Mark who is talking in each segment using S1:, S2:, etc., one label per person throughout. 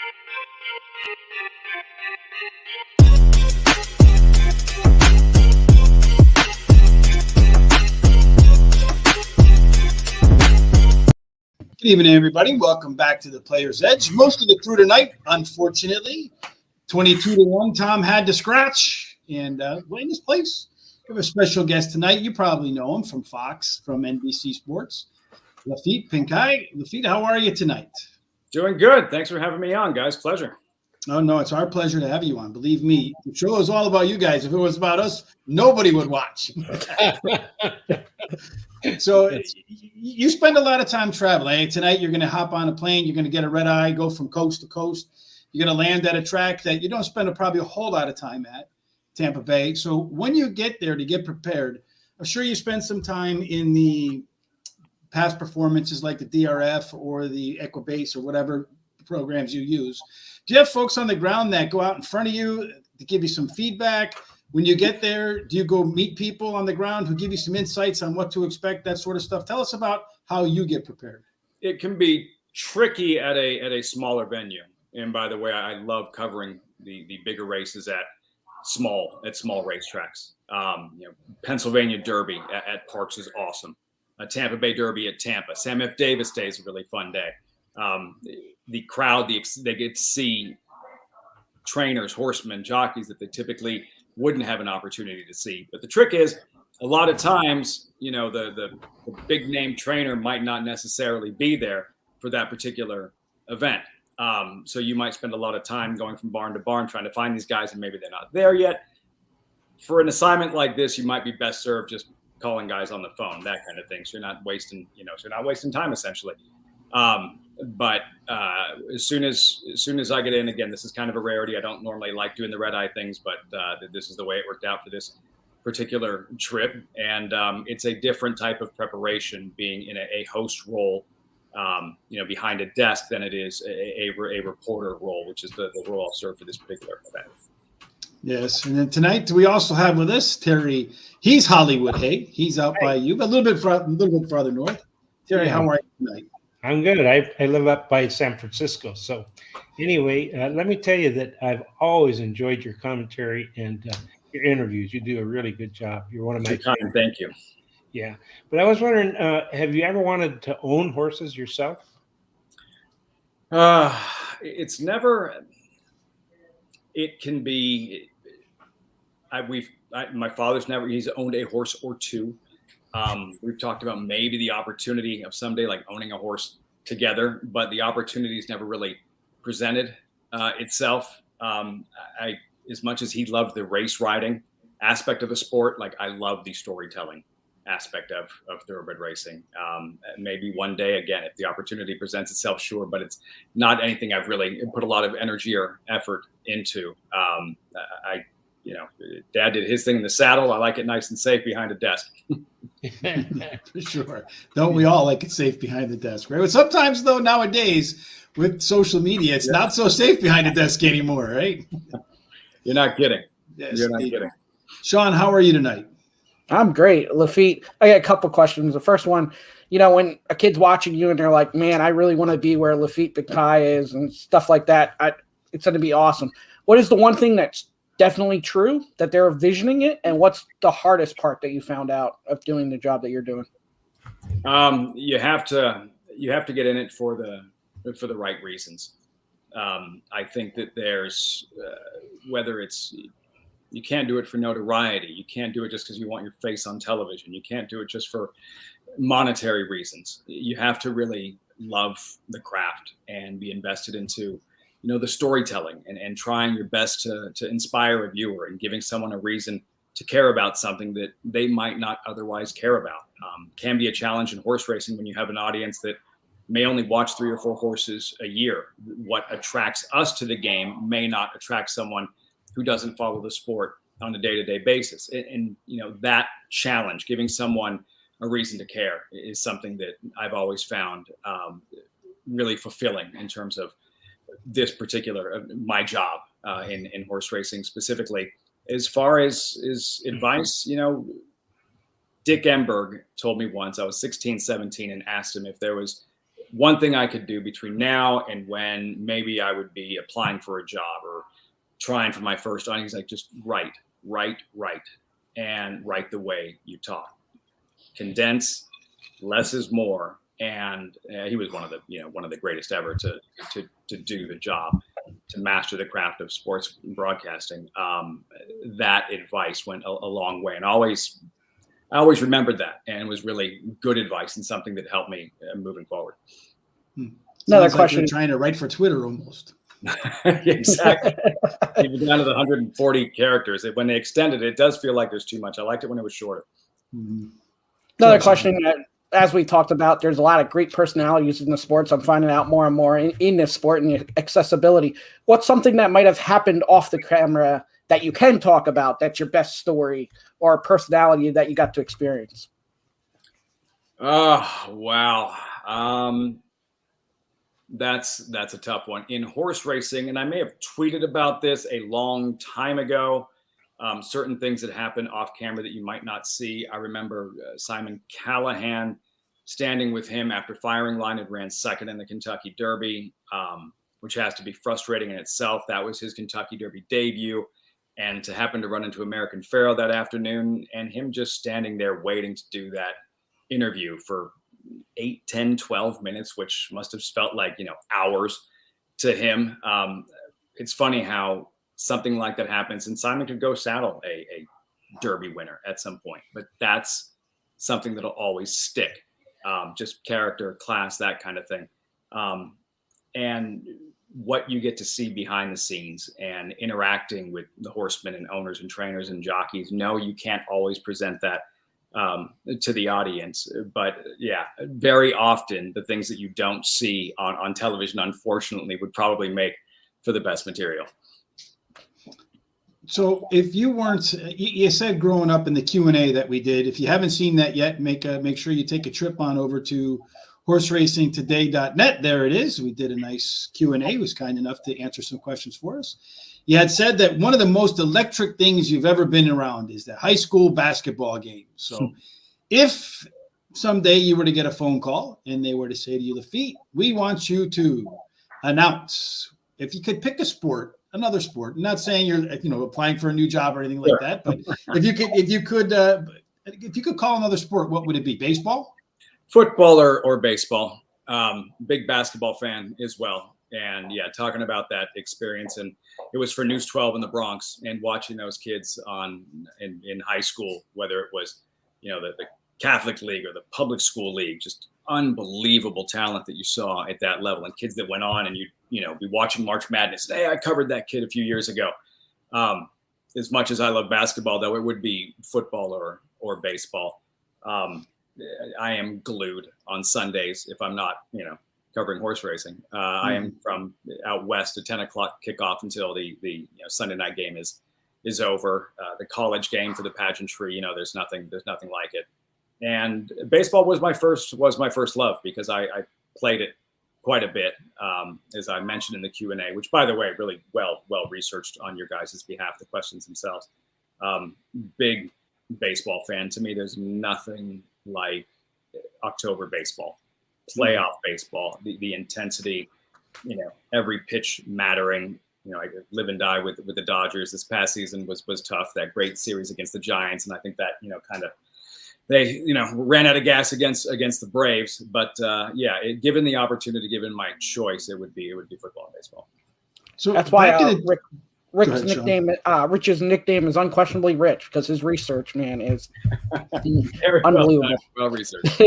S1: Good evening, everybody. Welcome back to the Player's Edge. Most of the crew tonight, unfortunately, 22-1. Tom had to scratch, and in his place, we have a special guest tonight. You probably know him from Fox, from NBC Sports. Laffit Pincay. Laffit, how are you tonight?
S2: Doing good. Thanks for having me on, guys. Pleasure.
S1: Oh, no, it's our pleasure to have you on. Believe me, the show is all about you guys. If it was about us, nobody would watch. So you spend a lot of time traveling. Hey, tonight you're going to hop on a plane. You're going to get a red eye, go from coast to coast. You're going to land at a track that you don't spend probably a whole lot of time at, Tampa Bay. So when you get there to get prepared, I'm sure you spend some time in the past performances like the DRF or the Equibase or whatever programs you use. Do you have folks on the ground that go out in front of you to give you some feedback? When you get there, do you go meet people on the ground who give you some insights on what to expect, that sort of stuff? Tell us about how you get prepared.
S2: It can be tricky at a smaller venue. And by the way, I love covering the bigger races at small racetracks. Pennsylvania Derby at Parks is awesome. A Tampa Bay Derby at Tampa. SamFDavisStakes Day is a really fun day. The crowd, they get to see trainers, horsemen, jockeys that they typically wouldn't have an opportunity to see. But the trick is, a lot of times, the big name trainer might not necessarily be there for that particular event. So you might spend a lot of time going from barn to barn trying to find these guys, and maybe they're not there yet. For an assignment like this, you might be best served just calling guys on the phone, that kind of thing. So you're not wasting, time essentially. But as soon as I get in, again, this is kind of a rarity. I don't normally like doing the red eye things, but this is the way it worked out for this particular trip. And it's a different type of preparation being in a host role, behind a desk than it is a reporter role, which is the role I'll serve for this particular event.
S1: Yes. And then tonight we also have with us Terry. He's Hollywood. Hey, he's out by you, but a little bit farther north. Terry, How are you tonight?
S3: I'm good. I live up by San Francisco. So anyway, let me tell you that I've always enjoyed your commentary and your interviews. You do a really good job. You're one of my
S2: favorites. Thank you.
S3: Yeah. But I was wondering, have you ever wanted to own horses yourself?
S2: It's never, it can be, my father's he's owned a horse or two. We've talked about maybe the opportunity of someday like owning a horse together, but the opportunity's never really presented itself. As much as he loved the race riding aspect of the sport, like I love the storytelling aspect of thoroughbred racing. Maybe one day, again, if the opportunity presents itself, sure, but it's not anything I've really put a lot of energy or effort into. Dad did his thing in the saddle. I like it nice and safe behind a desk.
S1: For sure. Don't we all like it safe behind the desk, right? But sometimes, though, nowadays with social media, it's not so safe behind a desk anymore, right?
S2: You're not kidding.
S1: Yes, you're not kidding. Sean, how are you tonight?
S4: I'm great. Laffit, I got a couple questions. The first one, when a kid's watching you and they're like, man, I really want to be where Laffit Pincay is and stuff like that, it's going to be awesome. What is the one thing that's definitely true that they're visioning it, and what's the hardest part that you found out of doing the job that you're doing?
S2: You have to get in it for the right reasons. I think that there's whether it's, you can't do it for notoriety, you can't do it just because you want your face on television, you can't do it just for monetary reasons. You have to really love the craft and be invested into the storytelling and trying your best to inspire a viewer and giving someone a reason to care about something that they might not otherwise care about. Can be a challenge in horse racing when you have an audience that may only watch 3 or 4 horses a year. What attracts us to the game may not attract someone who doesn't follow the sport on a day-to-day basis. And that challenge, giving someone a reason to care, is something that I've always found really fulfilling in terms of this particular my job in horse racing specifically. As far as advice, Dick Enberg told me once, I was 16, 17, and asked him if there was one thing I could do between now and when maybe I would be applying for a job or trying for my first auditing is like, just write, and write the way you talk. Condense, less is more. And he was one of the greatest ever to do the job, to master the craft of sports broadcasting. That advice went a long way, and I always remembered that, and it was really good advice and something that helped me moving forward.
S4: Another question.
S1: Like trying to write for Twitter almost.
S2: Exactly. Even down to the 140 characters. When they extended it, it does feel like there's too much. I liked it when it was shorter.
S4: Another question. As we talked about, there's a lot of great personalities in the sports. I'm finding out more and more in this sport and the accessibility. What's something that might have happened off the camera that you can talk about, that's your best story or personality that you got to experience?
S2: Oh, wow. That's a tough one. In horse racing, and I may have tweeted about this a long time ago, certain things that happen off camera that you might not see. I remember Simon Callahan standing with him after firing line had ran second in the Kentucky Derby, which has to be frustrating in itself. That was his Kentucky Derby debut. And to happen to run into American Pharoah that afternoon, and him just standing there waiting to do that interview for 8, 10, 12 minutes, which must have felt like, hours to him. It's funny how something like that happens, and Simon could go saddle a Derby winner at some point, but that's something that'll always stick. Just character, class, that kind of thing. And what you get to see behind the scenes and interacting with the horsemen and owners and trainers and jockeys. No, you can't always present that to the audience, but yeah, very often the things that you don't see on television, unfortunately, would probably make for the best material. So
S1: if you weren't, you said growing up in the Q&A that we did, if you haven't seen that yet, make sure you take a trip on over to horseracingtoday.net. There it is. We did a nice Q&A. He was kind enough to answer some questions for us. You had said that one of the most electric things you've ever been around is the high school basketball game. So if someday you were to get a phone call and they were to say to you, Laffit, we want you to announce, if you could pick a sport, another sport, I'm not saying you're applying for a new job or anything like that, but if you could call another sport, what would it be? Baseball?
S2: Football or baseball. Big basketball fan as well. And yeah, talking about that experience, and it was for News 12 in the Bronx, and watching those kids in high school, whether it was, the Catholic League or the public school league, just unbelievable talent that you saw at that level, and kids that went on and be watching March Madness. Hey, I covered that kid a few years ago. As much as I love basketball, though, it would be football or baseball. I am glued on Sundays if I'm not, covering horse racing. I am from out west, at 10 o'clock kickoff until the Sunday night game is over. The college game for the pageantry, there's nothing like it. And baseball was my first love, because I played it quite a bit, as I mentioned in the Q&A, which, by the way, really well researched on your guys' behalf, the questions themselves. Big baseball fan. To me, there's nothing like October baseball, playoff baseball, the intensity, every pitch mattering. I live and die with the Dodgers. This past season was tough. That great series against the Giants, and I think that they ran out of gas against the Braves. But given the opportunity, given my choice, it would be football and baseball.
S1: So
S4: that's why Rich's nickname is unquestionably Rich, because his research, man, is unbelievable.
S2: Well researched.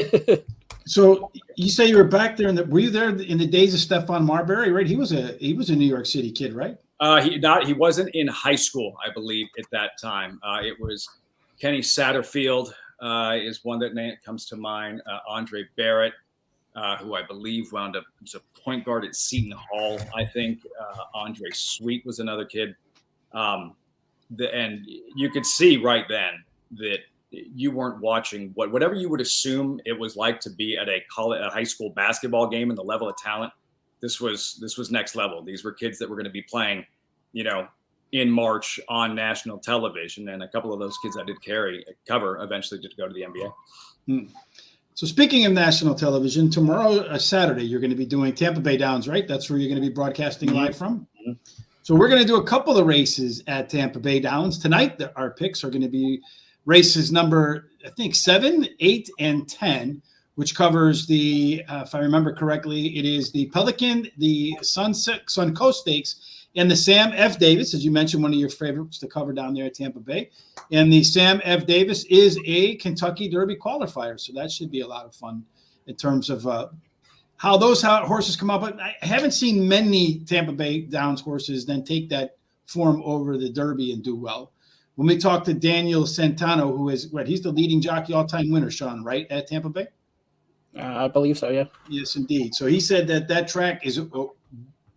S1: So you say you were back there were you there in the days of Stephon Marbury, right? He was a New York City kid, right?
S2: He wasn't in high school, I believe, at that time. It was Kenny Satterfield is one that comes to mind. Andre Barrett, who I believe wound up as a point guard at Seton Hall, I think. Andre Sweet was another kid. And you could see right then that you weren't watching whatever you would assume it was like to be at a high school basketball game, and the level of talent. This was next level. These were kids that were going to be playing, in March on national television, and a couple of those kids I did cover eventually did go to the NBA.
S1: So speaking of national television, tomorrow, Saturday, you're going to be doing Tampa Bay Downs, right? That's where you're going to be broadcasting live from. So we're going to do a couple of races at Tampa Bay Downs tonight. Our picks are going to be races number, I think, 7, 8, and 10, which covers the, if I remember correctly, it is the Pelican, the Suncoast Stakes, and the Sam F. Davis, as you mentioned, one of your favorites to cover down there at Tampa Bay. And the Sam F. Davis is a Kentucky Derby qualifier, so that should be a lot of fun in terms of how those horses come up. But I haven't seen many Tampa Bay Downs horses then take that form over the Derby and do well. When we talk to Daniel Santano, who is he's the leading jockey all-time winner, Sean, right, at Tampa Bay?
S4: I believe so, yeah.
S1: Yes, indeed. So he said that track is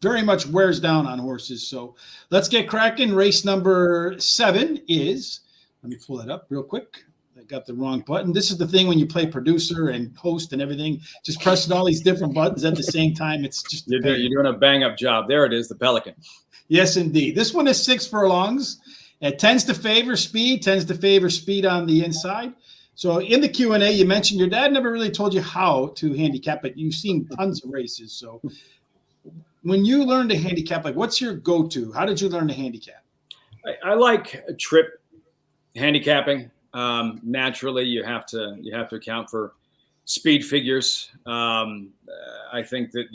S1: very much wears down on horses. So let's get cracking. Race number 7 is, let me pull it up real quick. I got the wrong button. This is the thing when you play producer and host and everything, just pressing all these different buttons at the same time. It's just
S2: you're doing a bang up job. There it is, the Pelican.
S1: Yes, indeed. This one is 6 furlongs. It tends to favor speed on the inside. So in the Q&A, you mentioned your dad never really told you how to handicap, but you've seen tons of races. So when you learn to handicap, like what's your go-to? How did you learn to handicap?
S2: I like trip handicapping. Naturally, you have to account for speed figures. I think that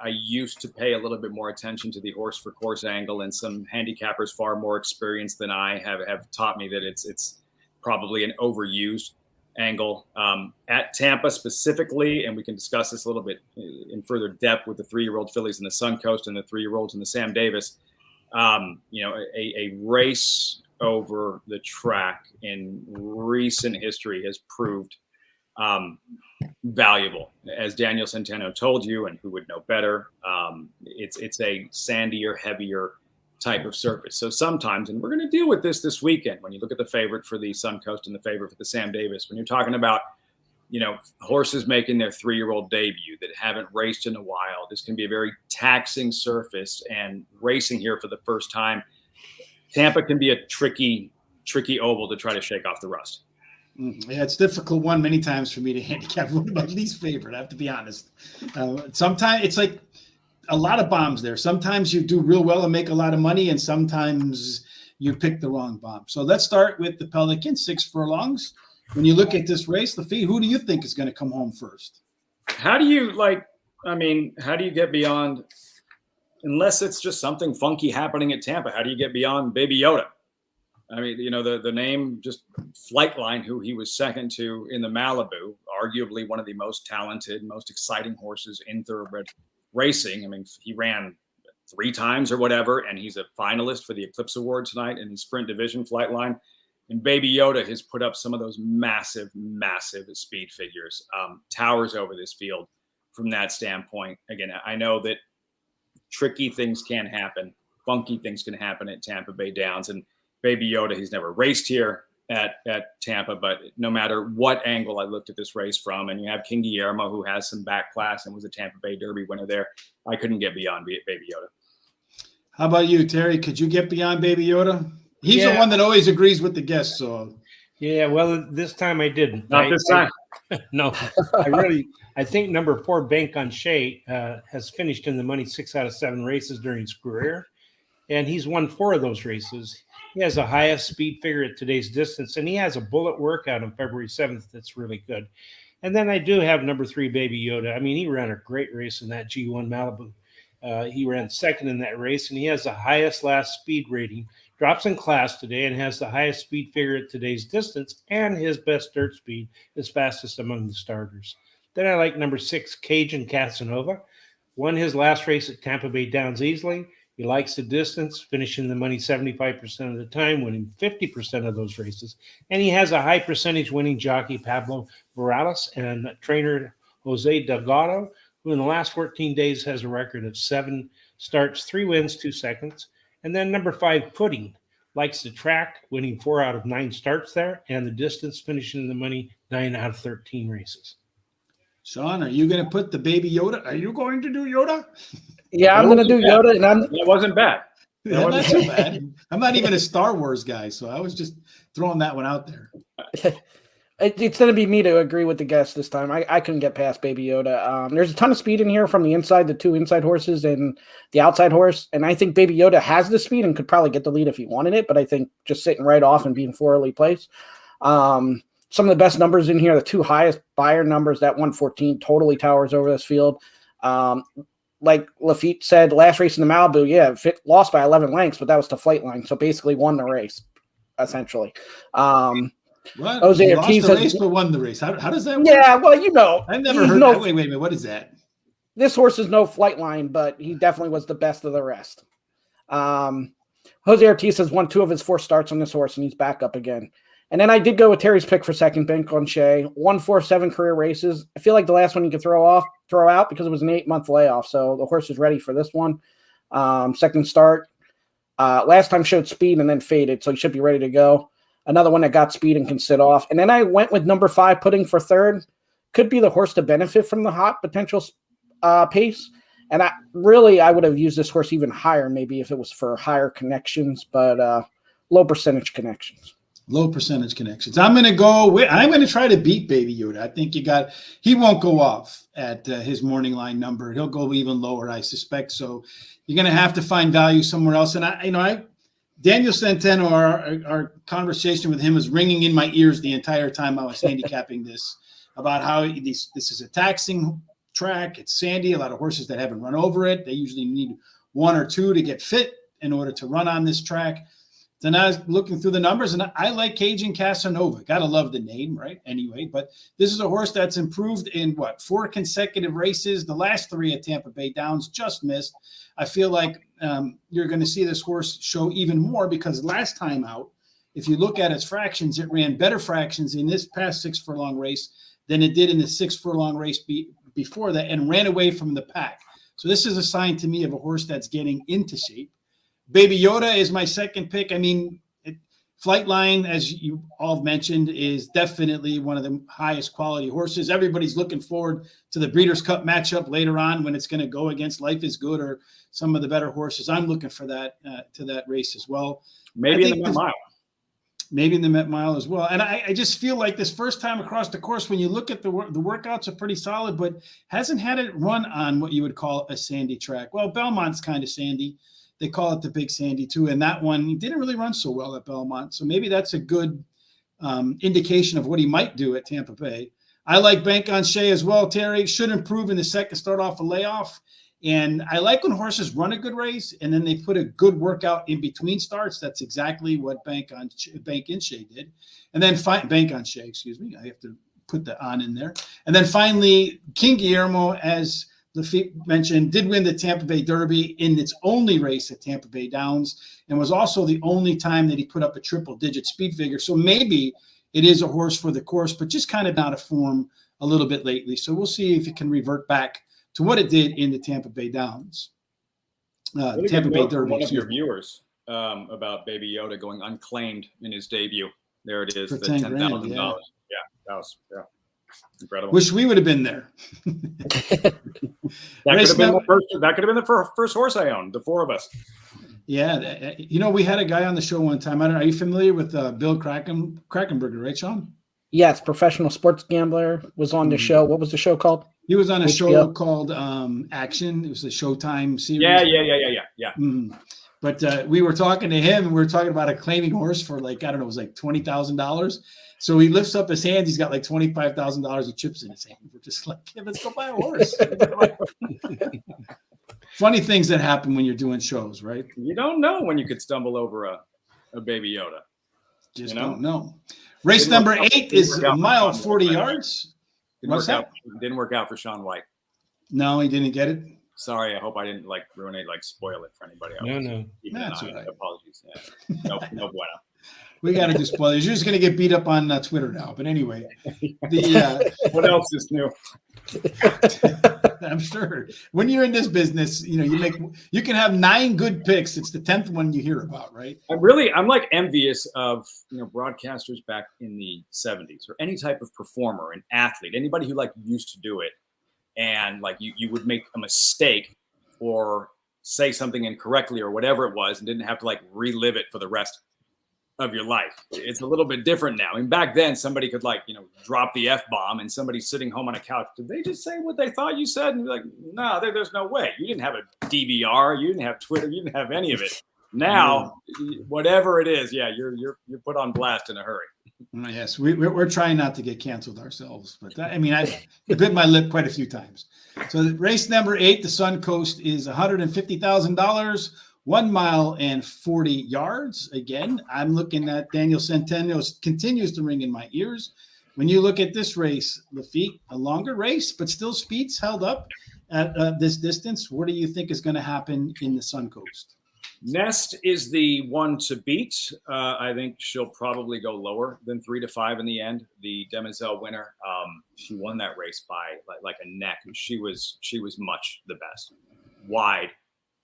S2: I used to pay a little bit more attention to the horse for course angle, and some handicappers far more experienced than I have taught me that it's probably an overused angle. At Tampa specifically, and we can discuss this a little bit in further depth with the 3-year-old fillies in the Suncoast and the 3-year-olds in the Sam Davis. A race over the track in recent history has proved valuable. As Daniel Santano told you, and who would know better, it's a sandier, heavier type of surface. So sometimes, and we're going to deal with this weekend, when you look at the favorite for the Suncoast and the favorite for the Sam Davis, when you're talking about, horses making their 3-year-old debut that haven't raced in a while, this can be a very taxing surface, and racing here for the first time, Tampa can be a tricky oval to try to shake off the rust.
S1: Yeah, it's a difficult one many times for me to handicap. One of my least favorite, I have to be honest. Sometimes it's like a lot of bombs there. Sometimes you do real well and make a lot of money, and sometimes you pick the wrong bomb. So let's start with the Pelican, 6 furlongs. When you look at this race, Laffit, who do you think is going to come home first?
S2: How do you get beyond, unless it's just something funky happening at Tampa, how do you get beyond Baby Yoda? I mean, the name, just Flightline, who he was second to in the Malibu, arguably one of the most talented, most exciting horses in thoroughbred racing. I mean, he ran 3 times or whatever, and he's a finalist for the Eclipse Award tonight in the sprint division, Flightline. And Baby Yoda has put up some of those massive, massive speed figures, towers over this field from that standpoint. Again, I know that tricky things can happen, funky things can happen at Tampa Bay Downs, and Baby Yoda, he's never raced here at Tampa, but no matter what angle I looked at this race from, and you have King Guillermo, who has some back class and was a Tampa Bay Derby winner there, I couldn't get beyond Baby Yoda.
S1: How about you, Terry? Could you get beyond Baby Yoda? He's the one that always agrees with the guests. So,
S3: yeah, well, this time I didn't.
S2: Not this time.
S3: No, I think number 4, Bank on Shea, has finished in the money 6 out of 7 races during his career, and he's won 4 of those races. He has the highest speed figure at today's distance, and he has a bullet workout on February 7th that's really good. And then I do have number 3, Baby Yoda. I mean, he ran a great race in that G1 Malibu. He ran second in that race, and he has the highest last speed rating. Drops in class today and has the highest speed figure at today's distance, and his best dirt speed is fastest among the starters. Then I like number 6, Cajun Casanova. Won his last race at Tampa Bay Downs easily. He likes the distance, finishing the money 75% of the time, winning 50% of those races. And he has a high percentage winning jockey, Pablo Morales, and trainer Jose Delgado, who in the last 14 days has a record of 7 starts, 3 wins, 2 seconds. And then number 5, Pudding, likes the track, winning 4 out of 9 starts there, and the distance, finishing the money 9 out of 13 races.
S1: Sean, are you going to put the Baby Yoda? Are you going to do Yoda?
S4: Yeah, I'm going to do Yoda, and
S2: That wasn't bad.
S1: Not too bad. I'm not even a Star Wars guy, so I was just throwing that one out there.
S4: It's going to be me to agree with the guest this time. I couldn't get past Baby Yoda. There's a ton of speed in here from the inside, the 2 inside horses and the outside horse. And I think Baby Yoda has the speed and could probably get the lead if he wanted it. But I think just sitting right off and being 4 early place. Some of the best numbers in here, the 2 highest buyer numbers, that 114 totally towers over this field. Like Laffit said, last race in the Malibu, yeah, lost by 11 lengths, but that was to flight line. So basically won the race, essentially.
S1: What?
S4: Jose
S1: He
S4: Ortiz
S1: lost the
S4: has,
S1: race but won the race. How does that work?
S4: yeah, well, you know,
S1: I've never heard that. Wait a minute. What is that?
S4: This horse is no flight line, but he definitely was the best of the rest. Jose Ortiz has won 2 of his 4 starts on this horse, and he's back up again. And then I did go with Terry's pick for second, Ben Conchet. 1, 4, 7 career races. I feel like the last one you could throw out because it was an 8-month layoff. So the horse is ready for this one. Second start. Last time showed speed and then faded, so he should be ready to go. Another one that got speed and can sit off. And then I went with number 5, Pudding for third. Could be the horse to benefit from the hot potential pace. And I would have used this horse even higher, maybe if it was for higher connections, but low percentage connections.
S1: Low percentage connections. I'm going to try to beat Baby Yoda. I think he won't go off at his morning line number. He'll go even lower, I suspect. So you're going to have to find value somewhere else. And Daniel Centeno, our conversation with him was ringing in my ears the entire time I was handicapping this, about how this is a taxing track. It's sandy, a lot of horses that haven't run over it. They usually need 1 or 2 to get fit in order to run on this track. So now I was looking through the numbers, and I like Cajun Casanova. Got to love the name, right? Anyway, but this is a horse that's improved in 4 consecutive races. The last 3 at Tampa Bay Downs just missed. I feel like you're going to see this horse show even more, because last time out, if you look at its fractions, it ran better fractions in this past 6 furlong race than it did in the 6 furlong race before that, and ran away from the pack. So this is a sign to me of a horse that's getting into shape. Baby Yoda is my second pick. I mean, Flightline, as you all mentioned, is definitely one of the highest quality horses. Everybody's looking forward to the Breeders' Cup matchup later on, when it's going to go against Life is Good or some of the better horses. I'm looking for that to that race as well.
S2: Maybe in the Met Mile.
S1: Maybe in the Met Mile as well. And I just feel like this first time across the course, when you look at the workouts are pretty solid, but hasn't had it run on what you would call a sandy track. Well, Belmont's kind of sandy. They call it the Big Sandy too. And that one, he didn't really run so well at Belmont. So maybe that's a good indication of what he might do at Tampa Bay. I like Bank on Shea as well, Terry. Should improve in the second start off a layoff. And I like when horses run a good race and then they put a good workout in between starts. That's exactly what Bank on Shea did. And then Bank on Shea, excuse me. I have to put the on in there. And then finally, King Guillermo, as Laffit mentioned, did win the Tampa Bay Derby in its only race at Tampa Bay Downs, and was also the only time that he put up a triple-digit speed figure. So maybe it is a horse for the course, but just kind of out of form a little bit lately. So we'll see if it can revert back to what it did in the Tampa Bay Downs. Tampa Bay Derby.
S2: One of your viewers about Baby Yoda going unclaimed in his debut. There it is, the $10,000. Yeah, that was incredible.
S1: Wish we would have been there.
S2: That could have been the first horse I owned, the 4 of us.
S1: Yeah. We had a guy on the show one time. I don't know. Are you familiar with Bill Krakenberger, right, Sean?
S4: Yes, professional sports gambler, was on the show. What was the show called?
S1: He was on a show called Action. It was a Showtime series.
S2: Yeah.
S1: Mm-hmm. But we were talking to him, and we were talking about a claiming horse for it was like $20,000. So he lifts up his hand. He's got like $25,000 of chips in his hand. We're just like, yeah, let's go buy a horse. Funny things that happen when you're doing shows, right?
S2: You don't know when you could stumble over a Baby Yoda.
S1: Just don't know. Race number 8 is a mile 40 yards.
S2: Didn't work out for Sean White.
S1: No, he didn't get it.
S2: Sorry, I hope I didn't ruin it, spoil it for anybody else.
S3: No.
S1: That's all right.
S2: Apologies. Yeah. No bueno.
S1: We got to do spoilers. You're just going to get beat up on Twitter now. But anyway,
S2: what else is new?
S1: I'm sure when you're in this business, you can have 9 good picks. It's the 10th one you hear about, right?
S2: I'm envious of broadcasters back in the 70s, or any type of performer, an athlete, anybody who used to do it, and you would make a mistake or say something incorrectly or whatever it was, and didn't have to relive it for the rest of your life. It's a little bit different now. I mean, back then somebody could drop the F-bomb and somebody's sitting home on a couch. Did they just say what they thought you said? And be like, no, there's no way. You didn't have a DVR. You didn't have Twitter. You didn't have any of it. Now, whatever it is, you're put on blast in a hurry.
S1: Yes, we're trying not to get canceled ourselves, but I bit my lip quite a few times. So race number 8, the Suncoast, is $150,000, 1 mile and 40 yards. Again, I'm looking at Daniel Centeno continues to ring in my ears. When you look at this race, Laffit, a longer race, but still speeds held up at this distance. What do you think is going to happen in the Suncoast?
S2: Nest is the one to beat. I think she'll probably go lower than 3 to 5 in the end. The Demoiselle winner, she won that race by like a neck. She was much the best. Wide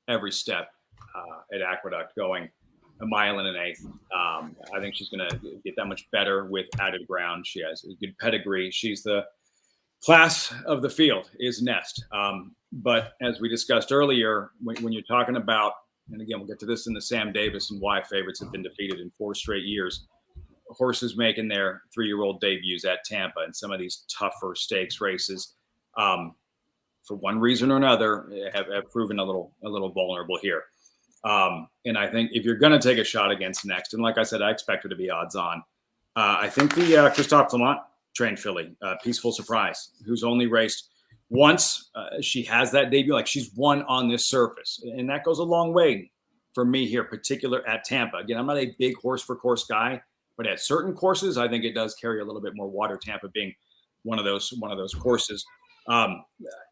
S2: every step at Aqueduct, going a mile and an eighth. I think she's going to get that much better with added ground. She has a good pedigree. She's the class of the field is Nest. But as we discussed earlier, when you're talking about, and again, we'll get to this in the Sam Davis and why favorites have been defeated in 4 straight years. Horses making their 3-year-old debuts at Tampa and some of these tougher stakes races, for one reason or another, have proven a little vulnerable here. And I think if you're going to take a shot against Next, and like I said, I expect her to be odds on. I think the Christophe Clement trained filly, Peaceful Surprise, who's only raced once, she has that debut, like she's won on this surface, and that goes a long way for me here, particular at Tampa. Again, I'm not a big horse for course guy, but at certain courses, I think it does carry a little bit more water. Tampa being one of those courses.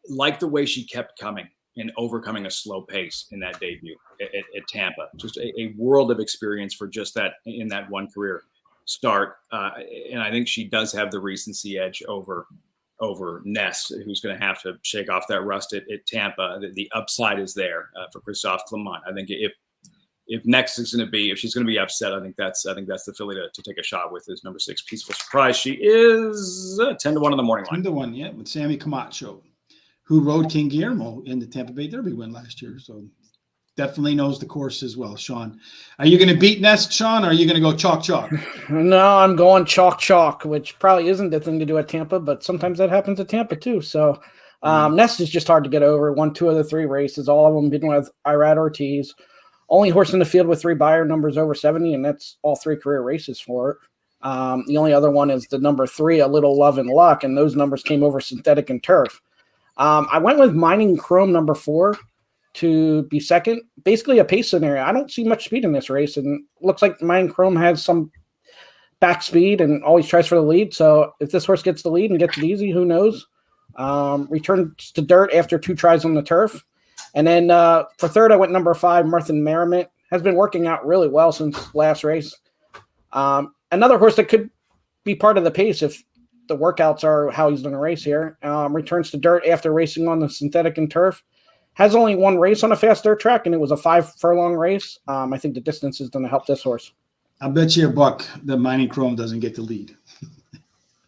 S2: Like the way she kept coming and overcoming a slow pace in that debut at Tampa, just a world of experience for just that in that one career start. And I think she does have the recency edge over Nest, who's going to have to shake off that rust at Tampa. The upside is there for Christophe Clement. I think if Next is going to be, if she's going to be upset, I think that's the filly to take a shot with, is number 6, Peaceful Surprise. She is 10 to 1 on the morning line.
S1: 10 to 1, yeah, with Sammy Camacho, who rode King Guillermo in the Tampa Bay Derby win last year. So definitely knows the course as well. Sean, are you going to beat Nest, Sean, or are you going to go chalk?
S4: No, I'm going chalk, which probably isn't the thing to do at Tampa, but sometimes that happens at Tampa too. So Nest is just hard to get over. Won 2 of the 3 races, all of them been with Irad Ortiz. Only horse in the field with 3 Beyer numbers over 70, and that's all 3 career races for it. The only other one is the number 3, A Little Love and Luck, and those numbers came over synthetic and turf. I went with Mining Chrome number 4 to be second, basically a pace scenario. I don't see much speed in this race, and looks like Mining Chrome has some back speed and always tries for the lead. So if this horse gets the lead and gets it easy, who knows? Returns to dirt after 2 tries on the turf. And then for third, I went number 5, Merthin Merriment. Has been working out really well since last race. Another horse that could be part of the pace if the workouts are how he's going to race here. Returns to dirt after racing on the synthetic and turf. Has only 1 race on a fast dirt track, and it was a 5-furlong race. I think the distance is going to help this horse.
S1: I'll bet you $1 that Mining Chrome doesn't get the lead.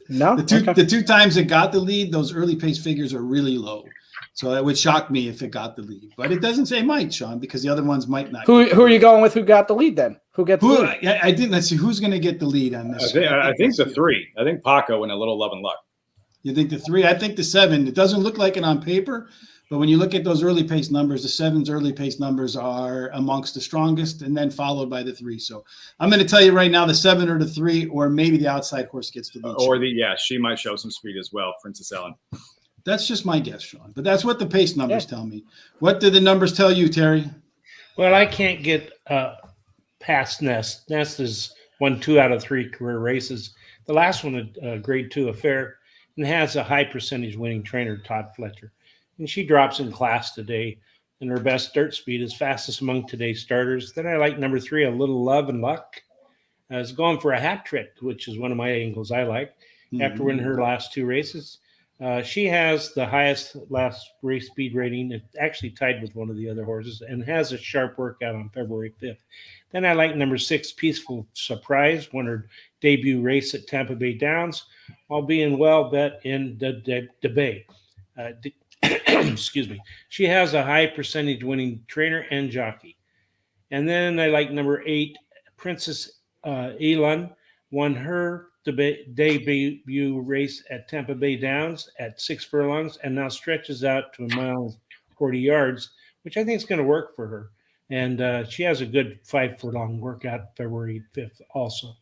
S4: No?
S1: The two times it got the lead, those early pace figures are really low. So it would shock me if it got the lead. But it doesn't say might, Sean, because the other ones might not.
S4: Who are you going with who got the lead then? Who gets the lead?
S1: I didn't. Let's see. Who's going to get the lead on this?
S2: I think the 3. I think Paco and A Little Love and Luck.
S1: You think the 3? I think the 7. It doesn't look like it on paper, but when you look at those early pace numbers, the 7's early pace numbers are amongst the strongest, and then followed by the 3. So I'm going to tell you right now, the 7 or the 3, or maybe the outside horse gets the lead.
S2: Or she might show some speed as well, Princess Ellen.
S1: That's just my guess, Sean. But that's what the pace numbers tell me. What do the numbers tell you, Terry?
S3: Well, I can't get past Nest. Nest has won 2 out of 3 career races. The last one, a grade 2 affair, and has a high percentage winning trainer, Todd Fletcher. And she drops in class today, and her best dirt speed is fastest among today's starters. Then I like number 3, A Little Love and Luck. Is going for a hat trick, which is one of my angles I like, after winning her last 2 races. She has the highest last race speed rating. It's actually tied with one of the other horses, and has a sharp workout on February 5th. Then I like number 6, Peaceful Surprise, won her debut race at Tampa Bay Downs, while being well bet in the Bay. Excuse me. She has a high percentage winning trainer and jockey. And then I like number 8, Princess Elon won her debut race at Tampa Bay Downs at 6 furlongs and now stretches out to 1.40 miles, which I think is going to work for her. And she has a good 5 furlong workout February 5th also.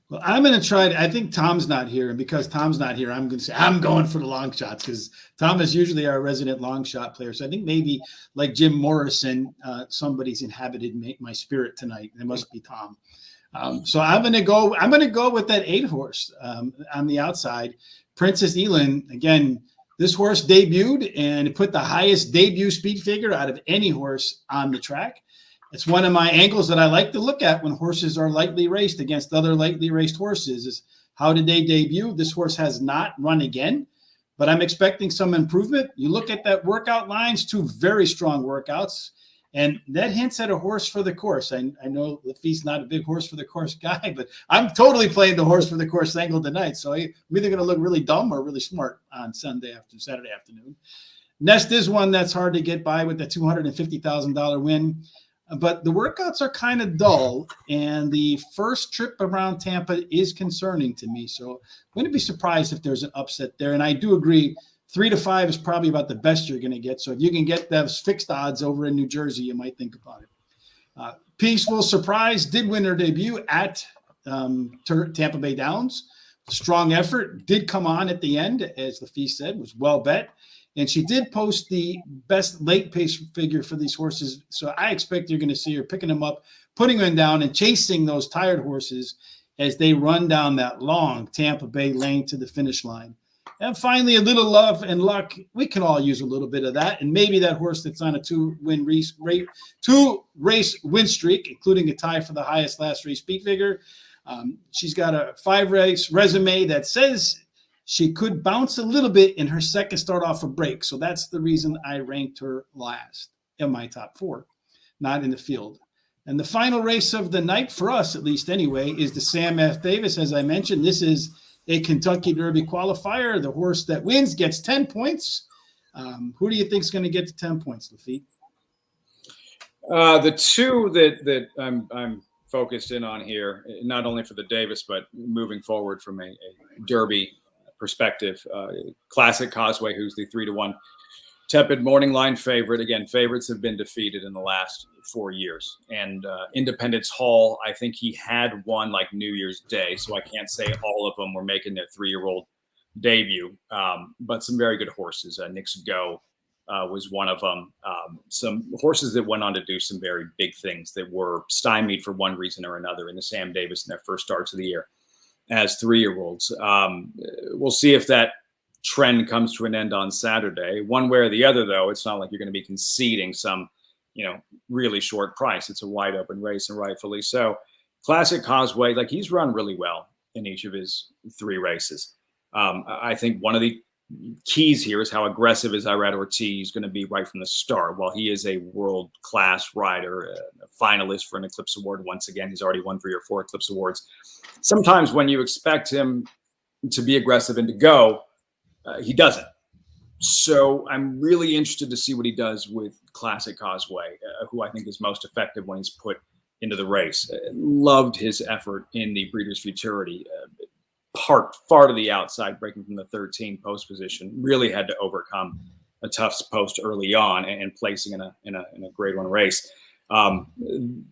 S1: Well, I'm going to try I think Tom's not here. And because Tom's not here, I'm going to say I'm going for the long shots because Tom is usually our resident long shot player. So I think maybe like Jim Morrison, somebody's inhabited my spirit tonight. It must be Tom. So I'm going to go with that 8 horse on the outside. Princess Elin, again, this horse debuted and it put the highest debut speed figure out of any horse on the track. It's one of my angles that I like to look at when horses are lightly raced against other lightly raced horses is how did they debut? This horse has not run again, but I'm expecting some improvement. You look at that workout lines, 2 very strong workouts, and that hints at a horse for the course. I know Laffit's not a big horse for the course guy, but I'm totally playing the horse for the course angle tonight. So I'm either going to look really dumb or really smart on Saturday afternoon. Nest is one that's hard to get by with the $250,000 win. But the workouts are kind of dull, and the first trip around Tampa is concerning to me. So I'm going to be surprised if there's an upset there. And I do agree, 3 to 5 is probably about the best you're going to get. So if you can get those fixed odds over in New Jersey, you might think about it. Peaceful Surprise did win her debut at Tampa Bay Downs. Strong effort, did come on at the end, as Laffit said, was well bet. And she did post the best late pace figure for these horses. So I expect you're going to see her picking them up, putting them down, and chasing those tired horses as they run down that long Tampa Bay lane to the finish line. And finally, a little love and luck. We can all use a little bit of that. And maybe that horse that's on a 2-race win streak, including a tie for the highest last race speed figure. She's got a 5-race resume that says she could bounce a little bit in her second start off a break. So that's the reason I ranked her last in my top 4, not in the field. And the final race of the night, for us at least anyway, is the Sam F. Davis. As I mentioned, this is a Kentucky Derby qualifier. The horse that wins gets 10 points. Who do you think is going to get to 10 points, Laffit?
S2: The 2 that I'm focused in on here, not only for the Davis, but moving forward from a Derby perspective, Classic Causeway, who's the 3-1 tepid morning line favorite. Again, favorites have been defeated in the last 4 years. And Independence Hall, I think he had one like New Year's Day, so I can't say all of them were making their 3-year-old debut, but some very good horses. Nick's Go was one of them. Some horses that went on to do some very big things that were stymied for one reason or another in the Sam Davis in their first starts of the year as 3-year-olds. We'll see if that trend comes to an end on Saturday. One way or the other, though, it's not like you're going to be conceding some, really short price. It's a wide open race, and rightfully so. Classic Causeway, like he's run really well in each of his 3 races. I think one of the keys here is how aggressive is Irad Ortiz going to be right from the start. While he is a world-class rider, a finalist for an Eclipse Award once again, he's already won 3 or 4 Eclipse Awards. Sometimes when you expect him to be aggressive and to go, he doesn't. So I'm really interested to see what he does with Classic Causeway, who I think is most effective when he's put into the race. Loved his effort in the Breeders' Futurity. Parked far to the outside, breaking from the 13 post position. Really had to overcome a tough post early on and placing in a grade 1 race.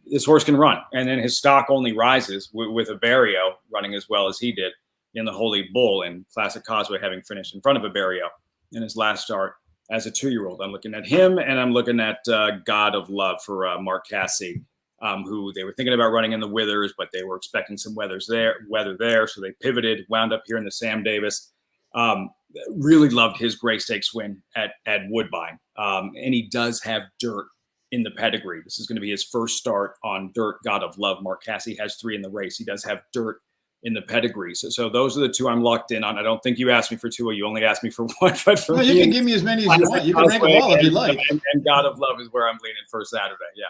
S2: This horse can run, and then his stock only rises with a Barrio running as well as he did in the Holy Bull, and Classic Causeway having finished in front of a Barrio in his last start as a 2-year-old. I'm looking at him, and I'm looking at God of Love for Mark Casse. Who they were thinking about running in the Withers, but they were expecting some weather there. So they pivoted, wound up here in the Sam Davis. Really loved his Gray Stakes win at Woodbine. And he does have dirt in the pedigree. This is going to be his first start on dirt. God of Love. Mark Casse has 3 in the race. He does have dirt in the pedigree. So those are the 2 I'm locked in on. I don't think you asked me for 2, or you only asked me for 1. But for
S1: you can give me as many as you want. You can rank them all if you like.
S2: And God of Love is where I'm leaning for Saturday. Yeah.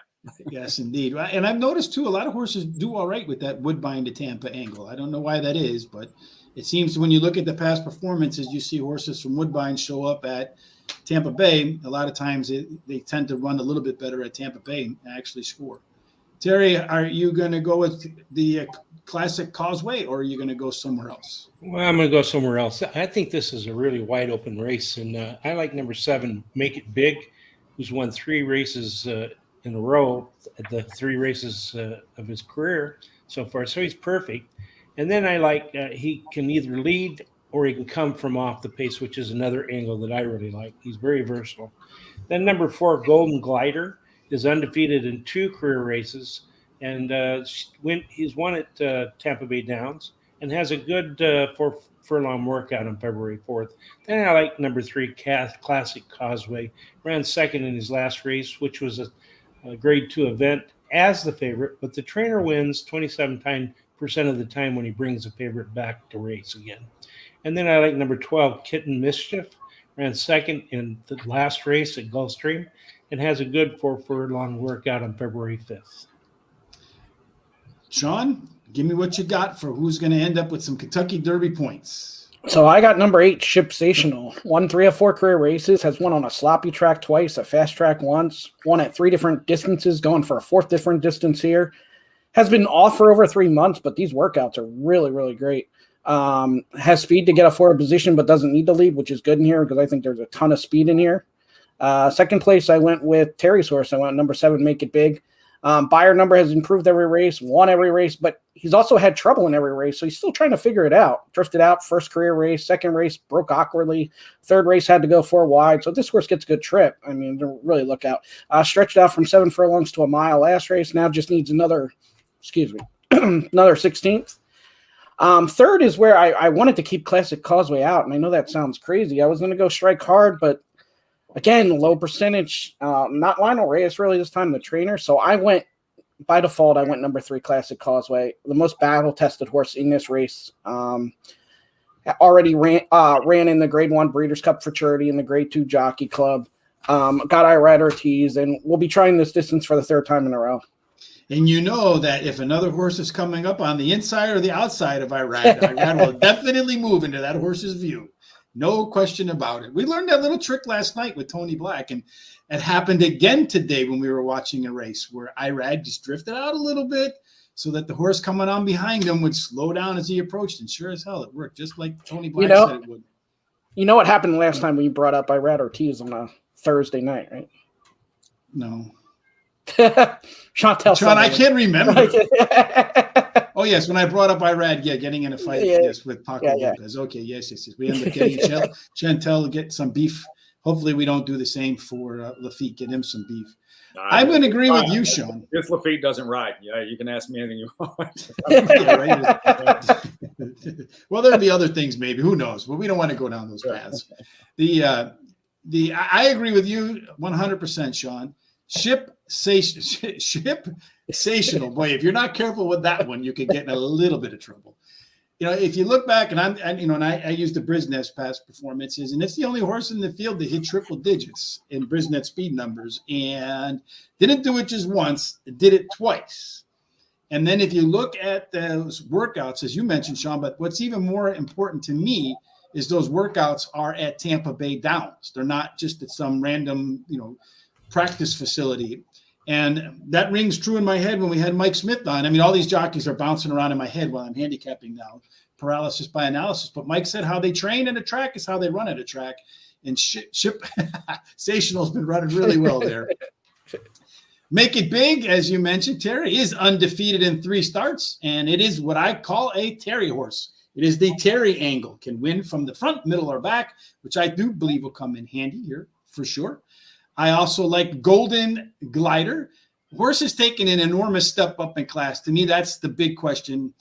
S1: Yes, indeed. And I've noticed, too, a lot of horses do all right with that Woodbine to Tampa angle. I don't know why that is, but it seems when you look at the past performances, you see horses from Woodbine show up at Tampa Bay. A lot of times they tend to run a little bit better at Tampa Bay and actually score. Terry, are you going to go with the Classic Causeway, or are you going to go somewhere else?
S3: Well, I'm going to go somewhere else. I think this is a really wide open race, and I like number 7, Make It Big, who's won 3 races in a row, the 3 races of his career so far. So he's perfect. And then I like he can either lead or he can come from off the pace, which is another angle that I really like. He's very versatile. Then number 4, Golden Glider, is undefeated in 2 career races, and he's won at Tampa Bay Downs and has a good 4 furlong workout on February 4th. Then I like number 3, Classic Causeway. Ran second in his last race, which was a grade 2 event as the favorite, but the trainer wins 27% of the time when he brings the favorite back to race again. And then I like number 12, Kitten Mischief. Ran second in the last race at Gulfstream and has a good 4 furlong workout on February 5th.
S1: Sean, give me what you got for who's going to end up with some Kentucky Derby points.
S4: So I got number 8, Shipsational. Won 3 of 4 career races, has won on a sloppy track twice, a fast track once, won at 3 different distances, going for a 4th different distance here. Has been off for over 3 months, but these workouts are really, really great. Has speed to get a forward position, but doesn't need to lead, which is good in here because I think there's a ton of speed in here. Second place, I went with Terry's horse. I went number 7, Make It Big. Buyer number has improved every race, won every race, but he's also had trouble in every race, so he's still trying to figure it out. Drifted out first career race, second race broke awkwardly, third race had to go 4 wide, so this horse gets a good trip. I mean, really look out. Stretched out from 7 furlongs to a mile last race, now just needs another 16th. Third is where I wanted to keep Classic Causeway out, and I know that sounds crazy. I was going to go Strike Hard, but again, low percentage. Not Lionel Reyes really this time, the trainer. So I went, by default, I went number 3, Classic Causeway, the most battle-tested horse in this race. Already ran in the Grade 1 Breeders' Cup Futurity and the Grade 2 Jockey Club. Got Irad Ortiz, and we'll be trying this distance for the 3rd time in a row.
S1: And you know that if another horse is coming up on the inside or the outside of Irad, Irad will definitely move into that horse's view. No question about it. We learned that little trick last night with Tony Black, and it happened again today when we were watching a race where Irad just drifted out a little bit so that the horse coming on behind him would slow down as he approached, and sure as hell it worked, just like Tony Black said it would.
S4: You know what happened last time we brought up Irad Ortiz on a Thursday night, right?
S1: No.
S4: Sean,
S1: I can't remember. Oh, yes, when I brought up Irad, getting in a fight with Paco Lopez. Okay, yes. We ended up getting Chantel to get some beef. Hopefully we don't do the same for Laffit, get him some beef. I'm going to agree with you, Sean.
S2: If Laffit doesn't ride, you can ask me anything you want.
S1: Well, there'll be other things maybe. Who knows? But we don't want to go down those paths. I agree with you 100%, Sean. Shipsational. Boy, if you're not careful with that one, you could get in a little bit of trouble. You know, if you look back, and I used the Brisnet past performances, and it's the only horse in the field that hit triple digits in Brisnet speed numbers, and didn't do it just once, did it twice. And then if you look at those workouts, as you mentioned, Sean, but what's even more important to me is those workouts are at Tampa Bay Downs. They're not just at some random, practice facility. And that rings true in my head when we had Mike Smith on. I mean, all these jockeys are bouncing around in my head while I'm handicapping now, paralysis by analysis. But Mike said how they train at a track is how they run at a track. And Shipsational's been running really well there. Make It Big, as you mentioned, Terry, is undefeated in 3 starts. And it is what I call a Terry horse. It is the Terry angle. Can win from the front, middle, or back, which I do believe will come in handy here for sure. I also like Golden Glider. Horse has taken an enormous step up in class. To me, that's the big question.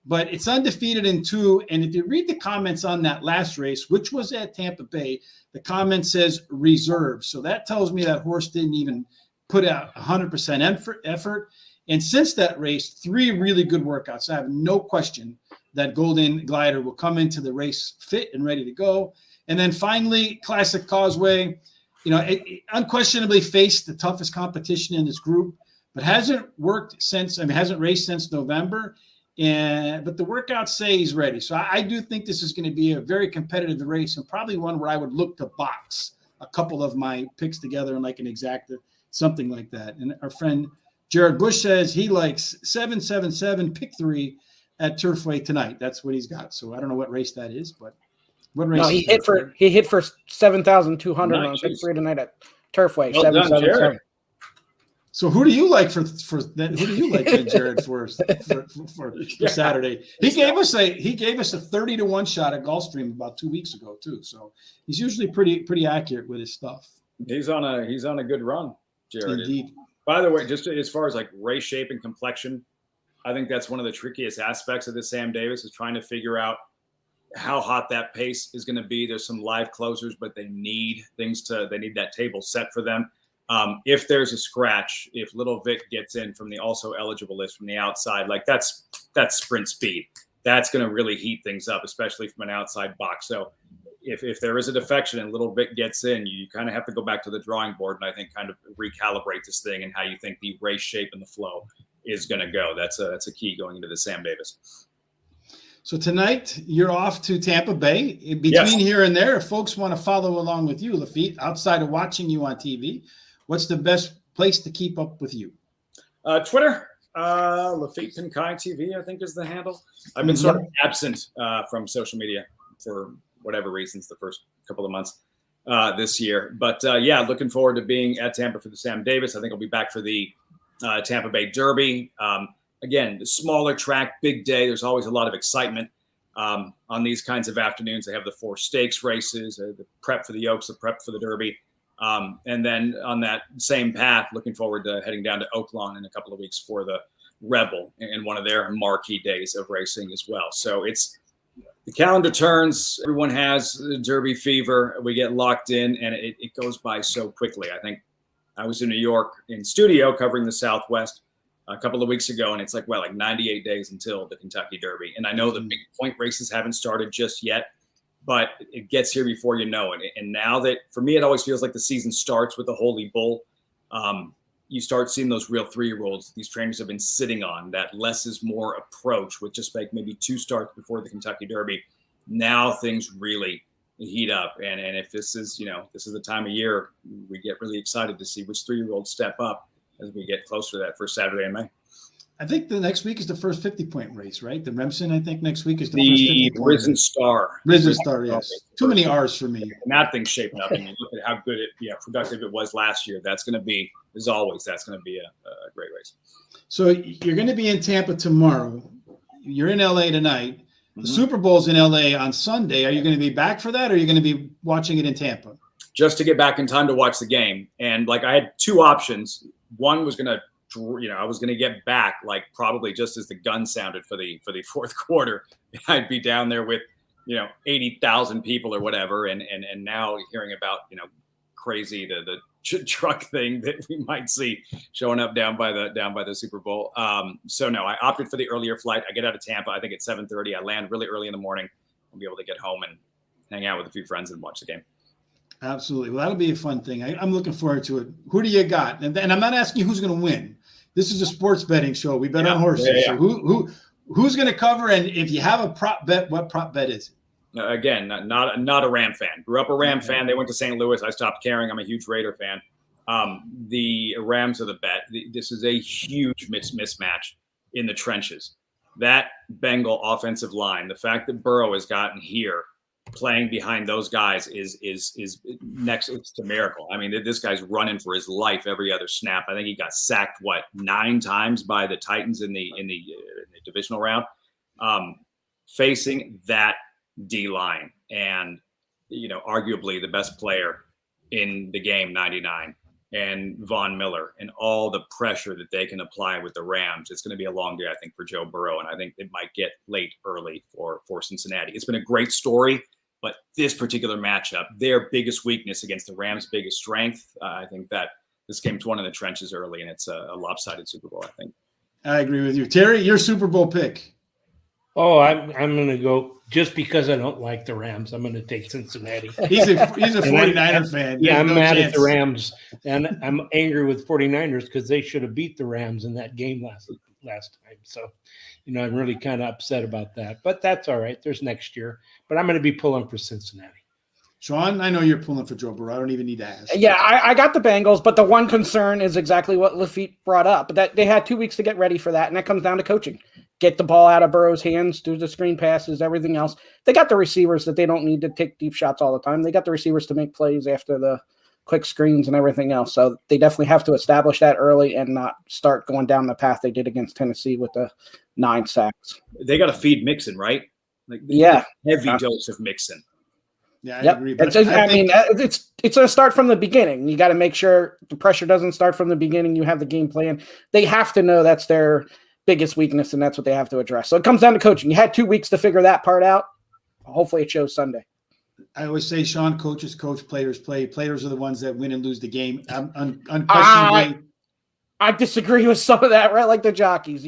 S1: But it's undefeated in 2. And if you read the comments on that last race, which was at Tampa Bay, the comment says reserve. So that tells me that horse didn't even put out 100% effort. And since that race, 3 really good workouts. I have no question that Golden Glider will come into the race fit and ready to go. And then finally, Classic Causeway. It unquestionably faced the toughest competition in this group, but hasn't raced since November. But the workouts say he's ready. So I do think this is going to be a very competitive race, and probably one where I would look to box a couple of my picks together in like an exacta, something like that. And our friend Jared Bush says he likes 777 pick 3 at Turfway tonight. That's what he's got. So I don't know what race that is, but what race?
S4: No, he hit for 7,200 on pick 3 tonight at Turfway.
S2: Well done,
S4: 777.
S1: So who do you like for that? Who do you like, Jared, for Saturday? He gave us a 30-1 shot at Gulfstream about 2 weeks ago too. So he's usually pretty accurate with his stuff.
S2: He's on a good run, Jared.
S1: Indeed.
S2: By the way, just as far as like race shape and complexion, I think that's one of the trickiest aspects of the Sam Davis is trying to figure out how hot that pace is going to be. There's some live closers, but they need that table set for them. If there's a scratch, if Little Vic gets in from the also eligible list from the outside, like that's sprint speed. That's going to really heat things up, especially from an outside box. So if there is a defection and Little Vic gets in, you kind of have to go back to the drawing board and I think kind of recalibrate this thing and how you think the race shape and the flow is going to go. That's a key going into the Sam Davis.
S1: So tonight you're off to Tampa Bay. Between here and there, if folks want to follow along with you, Laffit, outside of watching you on TV, what's the best place to keep up with you?
S2: Twitter, Laffit Pincay TV, I think is the handle. I've been sort of absent from social media for whatever reasons the first couple of months this year. But looking forward to being at Tampa for the Sam Davis. I think I'll be back for the Tampa Bay Derby. Again, the smaller track, big day. There's always a lot of excitement on these kinds of afternoons. They have the 4 stakes races, the prep for the Oaks, the prep for the Derby. And then on that same path, looking forward to heading down to Oaklawn in a couple of weeks for the Rebel and one of their marquee days of racing as well. So the calendar turns. Everyone has Derby fever. We get locked in, and it goes by so quickly. I think I was in New York in studio covering the Southwest a couple of weeks ago, and it's like 98 days until the Kentucky Derby. And I know the big point races haven't started just yet, but it gets here before you know it. And now that, for me, it always feels like the season starts with the Holy Bull. You start seeing those real 3-year-olds these trainers have been sitting on, that less is more approach with just like maybe 2 starts before the Kentucky Derby. Now things really heat up. And if this is the time of year, we get really excited to see which 3-year-olds step up as we get closer to that first Saturday in May.
S1: I think the next week is the first 50-point race, right? The Remsen, I think next week is the first 50-point
S2: Risen Star.
S1: Risen Star, yes. Too many R's for me.
S2: And that thing's shaping up. And you look at how good productive it was last year. That's going to be, as always, that's going to be a great race.
S1: So you're going to be in Tampa tomorrow. You're in LA tonight. The Super Bowl's in LA on Sunday. Are you going to be back for that, or are you going to be watching it in Tampa?
S2: Just to get back in time to watch the game. And I had 2 options. One was going to, I was going to get back probably just as the gun sounded for the fourth quarter. I'd be down there with 80,000 people or whatever, and now hearing about crazy the truck thing that we might see showing up down by the Super Bowl. So no, I opted for the earlier flight. I get out of Tampa, I think at 7:30. I land really early in the morning. I'll be able to get home and hang out with a few friends and watch the game. Absolutely.
S1: Well, that'll be a fun thing. I'm looking forward to it. Who do you got? And I'm not asking you who's going to win. This is a sports betting show. We bet on horses. Yeah. So who's going to cover? And if you have a prop bet, what prop bet is it?
S2: Again, not a Ram fan. Grew up a Ram fan. They went to St. Louis. I stopped caring. I'm a huge Raider fan. The Rams are the bet. This is a huge mismatch in the trenches. That Bengal offensive line, the fact that Burrow has gotten here, playing behind those guys is next to miracle. I mean, this guy's running for his life every other snap. I think he got sacked 9 times by the Titans in the divisional round. Facing that D line, and arguably the best player in the game, 99, and Von Miller, and all the pressure that they can apply with the Rams. It's going to be a long day, I think, for Joe Burrow, and I think it might get late early for Cincinnati. It's been a great story, but this particular matchup, their biggest weakness against the Rams' biggest strength, I think that this game's won in the trenches early, and it's a lopsided Super Bowl, I think.
S1: I agree with you. Terry, your Super Bowl pick.
S3: Oh, I'm going to go, just because I don't like the Rams, I'm going to take Cincinnati.
S1: He's a 49er fan.
S3: Yeah, I'm mad at the Rams, and I'm angry with 49ers because they should have beat the Rams in that game last time. So, I'm really kind of upset about that. But that's all right. There's next year. But I'm going to be pulling for Cincinnati.
S1: Sean, I know you're pulling for Joe Burrow. I don't even need to ask.
S4: Yeah, I got the Bengals, but the one concern is exactly what Laffit brought up, that they had 2 weeks to get ready for that, and that comes down to coaching. Get the ball out of Burrow's hands, do the screen passes, everything else. They got the receivers that they don't need to take deep shots all the time. They got the receivers to make plays after the quick screens and everything else. So they definitely have to establish that early and not start going down the path they did against Tennessee with the 9 sacks.
S2: They got to feed Mixon, right? Like,
S4: Yeah.
S2: heavy dose of Mixon.
S1: Yeah, I
S4: Yep.
S1: agree. But
S4: It's a start from the beginning. You got to make sure the pressure doesn't start from the beginning. You have the game plan. They have to know that's their biggest weakness, and that's what they have to address. So it comes down to coaching. You had 2 weeks to figure that part out. Hopefully it shows Sunday.
S1: I always say, Sean, coaches coach, players play. Players are the ones that win and lose the game. Unquestionably.
S4: I disagree with some of that, right? Like the jockeys.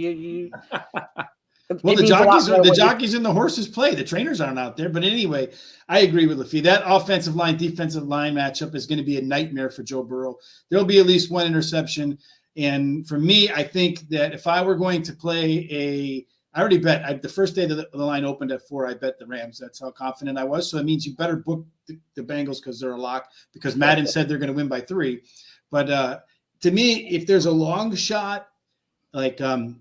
S1: Well, the jockeys and the horses play. The trainers aren't out there. But anyway, I agree with Laffit. That offensive line, defensive line matchup is going to be a nightmare for Joe Burrow. There'll be at least one interception. And for me, I think that if I were going to play I already bet. The first day the line opened at 4, I bet the Rams. That's how confident I was. So it means you better book the Bengals because they're a lock, because Madden said they're going to win by 3. But to me, if there's a long shot, like a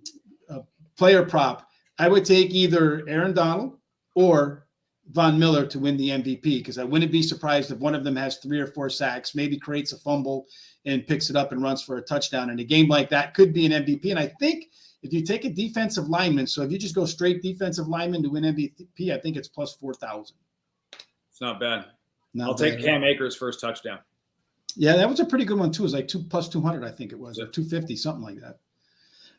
S1: player prop, I would take either Aaron Donald or Von Miller to win the MVP, because I wouldn't be surprised if one of them has 3 or 4 sacks, maybe creates a fumble and picks it up and runs for a touchdown. And a game like that could be an MVP. And I think if you take a defensive lineman, so if you just go straight defensive lineman to win MVP, I think it's plus 4,000.
S2: It's not bad. I'll take Cam Akers' first touchdown.
S1: Yeah, that was a pretty good one too. It was like plus 200, I think it was, or 250, something like that.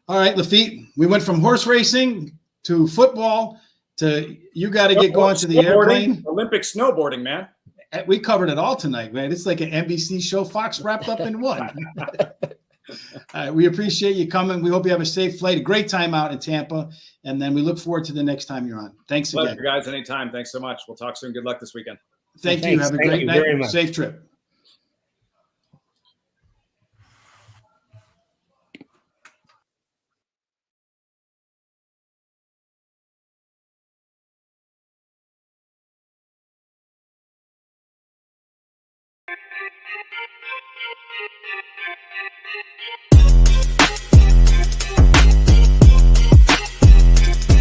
S1: All right, Laffit, we went from horse racing to football to you got to get going to the airplane.
S2: Olympic snowboarding, man.
S1: We covered it all tonight, man. It's like an NBC show, Fox wrapped up in one. We appreciate you coming. We hope you have a safe flight, a great time out in Tampa, and then we look forward to the next time you're on. Thanks again.
S2: Pleasure, guys. Anytime. Thanks so much. We'll talk soon. Good luck this weekend.
S1: Thank you. Have a great night. Safe trip.